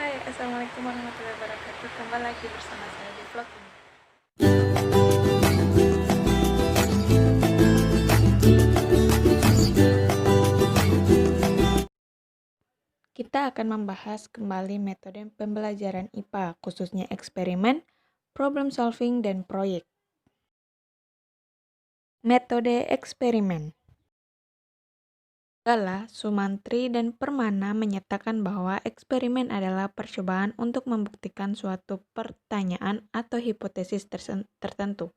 Hai, Assalamualaikum warahmatullahi wabarakatuh. Kembali lagi bersama saya di vlog ini. Kita akan membahas kembali metode pembelajaran IPA, khususnya eksperimen, problem solving, dan proyek. Metode eksperimen. Gala, Sumantri, dan Permana menyatakan bahwa eksperimen adalah percobaan untuk membuktikan suatu pertanyaan atau hipotesis tertentu.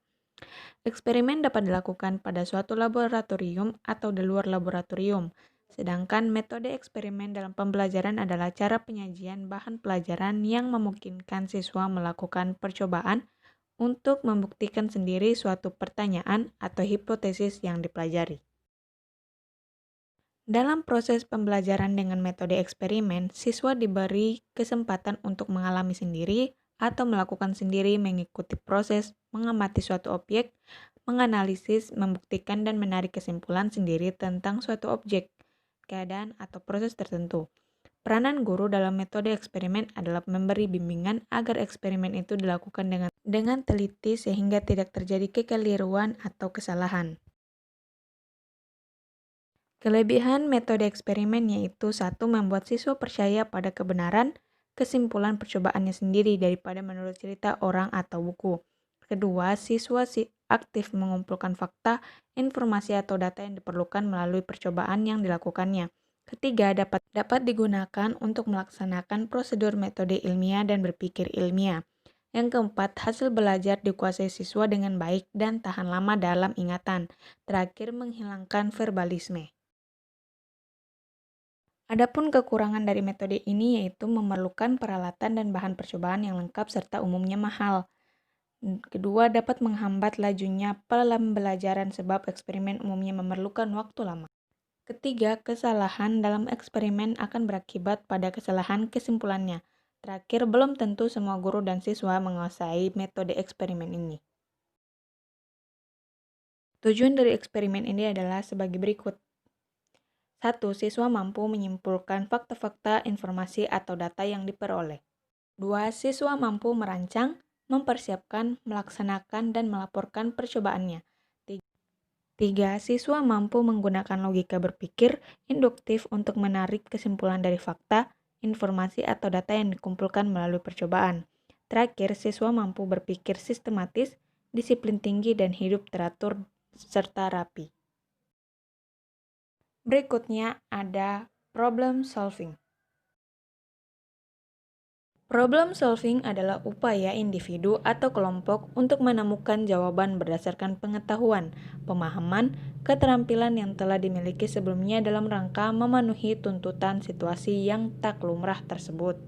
Eksperimen dapat dilakukan pada suatu laboratorium atau di luar laboratorium, sedangkan metode eksperimen dalam pembelajaran adalah cara penyajian bahan pelajaran yang memungkinkan siswa melakukan percobaan untuk membuktikan sendiri suatu pertanyaan atau hipotesis yang dipelajari. Dalam proses pembelajaran dengan metode eksperimen, siswa diberi kesempatan untuk mengalami sendiri atau melakukan sendiri mengikuti proses, mengamati suatu objek, menganalisis, membuktikan, dan menarik kesimpulan sendiri tentang suatu objek, keadaan, atau proses tertentu. Peranan guru dalam metode eksperimen adalah memberi bimbingan agar eksperimen itu dilakukan dengan teliti sehingga tidak terjadi kekeliruan atau kesalahan. Kelebihan metode eksperimen yaitu satu, membuat siswa percaya pada kebenaran kesimpulan percobaannya sendiri daripada menurut cerita orang atau buku. Kedua, siswa aktif mengumpulkan fakta, informasi atau data yang diperlukan melalui percobaan yang dilakukannya. Ketiga, dapat digunakan untuk melaksanakan prosedur metode ilmiah dan berpikir ilmiah. Yang keempat, hasil belajar dikuasai siswa dengan baik dan tahan lama dalam ingatan. Terakhir, menghilangkan verbalisme. Adapun kekurangan dari metode ini yaitu memerlukan peralatan dan bahan percobaan yang lengkap serta umumnya mahal. Kedua, dapat menghambat lajunya pembelajaran sebab eksperimen umumnya memerlukan waktu lama. Ketiga, kesalahan dalam eksperimen akan berakibat pada kesalahan kesimpulannya. Terakhir, belum tentu semua guru dan siswa menguasai metode eksperimen ini. Tujuan dari eksperimen ini adalah sebagai berikut. 1. Siswa mampu menyimpulkan fakta-fakta, informasi, atau data yang diperoleh. 2. Siswa mampu merancang, mempersiapkan, melaksanakan, dan melaporkan percobaannya. 3. Siswa mampu menggunakan logika berpikir induktif untuk menarik kesimpulan dari fakta, informasi, atau data yang dikumpulkan melalui percobaan. Terakhir, siswa mampu berpikir sistematis, disiplin tinggi, dan hidup teratur serta rapi. Berikutnya ada problem solving. Problem solving adalah upaya individu atau kelompok untuk menemukan jawaban berdasarkan pengetahuan, pemahaman, keterampilan yang telah dimiliki sebelumnya dalam rangka memenuhi tuntutan situasi yang tak lumrah tersebut.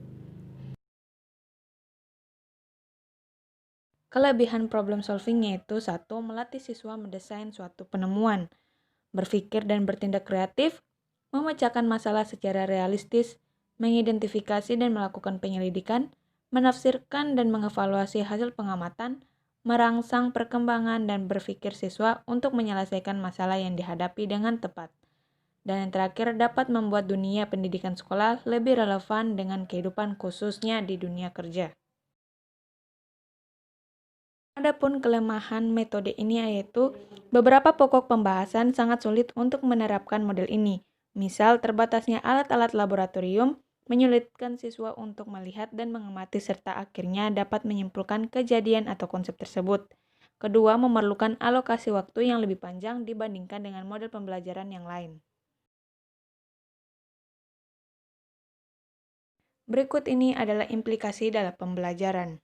Kelebihan problem solving yaitu 1. Melatih siswa mendesain suatu penemuan, berpikir dan bertindak kreatif, memecahkan masalah secara realistis, mengidentifikasi dan melakukan penyelidikan, menafsirkan dan mengevaluasi hasil pengamatan, merangsang perkembangan dan berpikir siswa untuk menyelesaikan masalah yang dihadapi dengan tepat. Dan yang terakhir, dapat membuat dunia pendidikan sekolah lebih relevan dengan kehidupan khususnya di dunia kerja. Adapun kelemahan metode ini yaitu beberapa pokok pembahasan sangat sulit untuk menerapkan model ini. Misal terbatasnya alat-alat laboratorium menyulitkan siswa untuk melihat dan mengamati serta akhirnya dapat menyimpulkan kejadian atau konsep tersebut. Kedua, memerlukan alokasi waktu yang lebih panjang dibandingkan dengan model pembelajaran yang lain. Berikut ini adalah implikasi dalam pembelajaran.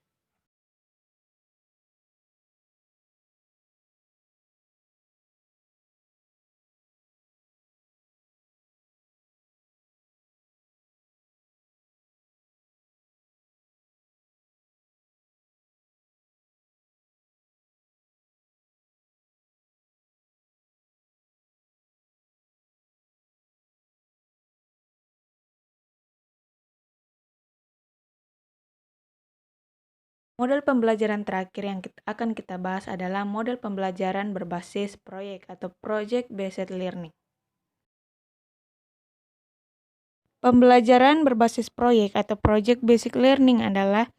Model pembelajaran terakhir yang akan kita bahas adalah model pembelajaran berbasis proyek atau project based learning. Pembelajaran berbasis proyek atau Project Basic Learning adalah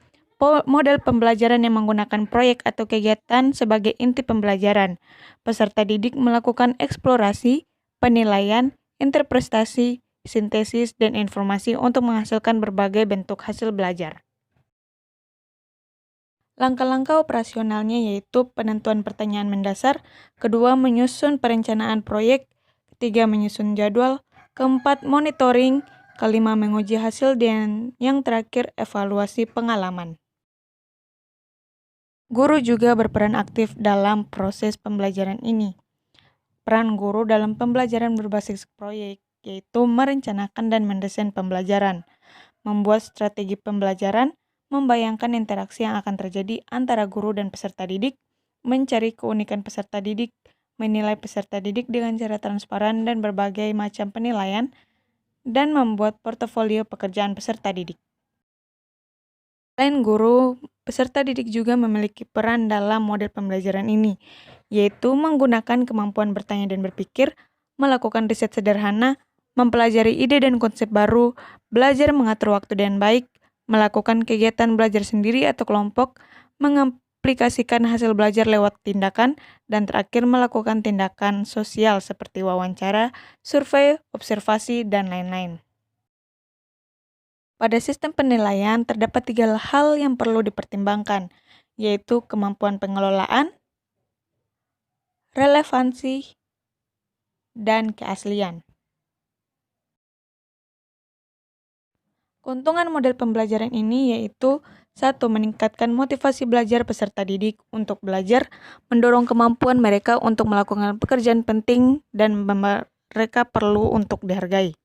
model pembelajaran yang menggunakan proyek atau kegiatan sebagai inti pembelajaran. Peserta didik melakukan eksplorasi, penilaian, interpretasi, sintesis, dan informasi untuk menghasilkan berbagai bentuk hasil belajar. Langkah-langkah operasionalnya yaitu penentuan pertanyaan mendasar, kedua menyusun perencanaan proyek, ketiga menyusun jadwal, keempat monitoring, kelima menguji hasil, dan yang terakhir evaluasi pengalaman. Guru juga berperan aktif dalam proses pembelajaran ini. Peran guru dalam pembelajaran berbasis proyek yaitu merencanakan dan mendesain pembelajaran, membuat strategi pembelajaran, membayangkan interaksi yang akan terjadi antara guru dan peserta didik, mencari keunikan peserta didik, menilai peserta didik dengan cara transparan dan berbagai macam penilaian, dan membuat portofolio pekerjaan peserta didik. Selain guru, peserta didik juga memiliki peran dalam model pembelajaran ini, yaitu menggunakan kemampuan bertanya dan berpikir, melakukan riset sederhana, mempelajari ide dan konsep baru, belajar mengatur waktu dengan baik, melakukan kegiatan belajar sendiri atau kelompok, mengaplikasikan hasil belajar lewat tindakan, dan terakhir melakukan tindakan sosial seperti wawancara, survei, observasi, dan lain-lain. Pada sistem penilaian, terdapat 3 hal yang perlu dipertimbangkan, yaitu kemampuan pengelolaan, relevansi, dan keaslian. Keuntungan model pembelajaran ini yaitu 1. Meningkatkan motivasi belajar peserta didik untuk belajar, mendorong kemampuan mereka untuk melakukan pekerjaan penting dan mereka perlu untuk dihargai.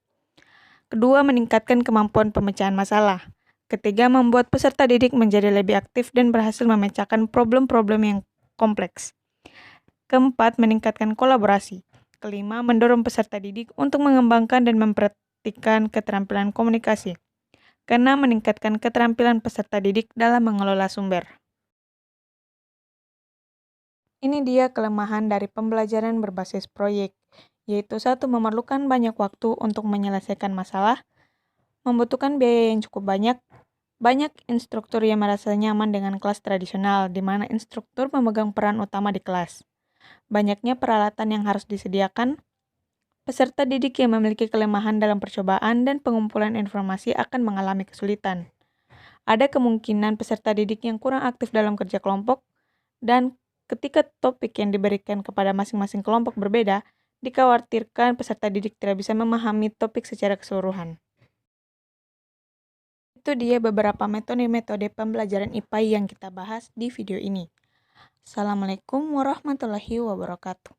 Kedua, meningkatkan kemampuan pemecahan masalah. Ketiga, membuat peserta didik menjadi lebih aktif dan berhasil memecahkan problem-problem yang kompleks. Keempat, meningkatkan kolaborasi. Kelima, mendorong peserta didik untuk mengembangkan dan mempraktikkan keterampilan komunikasi. Keenam, meningkatkan keterampilan peserta didik dalam mengelola sumber. Ini dia kelemahan dari pembelajaran berbasis proyek, yaitu 1. Memerlukan banyak waktu untuk menyelesaikan masalah, membutuhkan biaya yang cukup banyak instruktur yang merasa nyaman dengan kelas tradisional, di mana instruktur memegang peran utama di kelas. Banyaknya peralatan yang harus disediakan, peserta didik yang memiliki kelemahan dalam percobaan dan pengumpulan informasi akan mengalami kesulitan. Ada kemungkinan peserta didik yang kurang aktif dalam kerja kelompok, dan ketika topik yang diberikan kepada masing-masing kelompok berbeda, dikhawatirkan peserta didik tidak bisa memahami topik secara keseluruhan. Itu dia beberapa metode-metode pembelajaran IPA yang kita bahas di video ini. Assalamualaikum warahmatullahi wabarakatuh.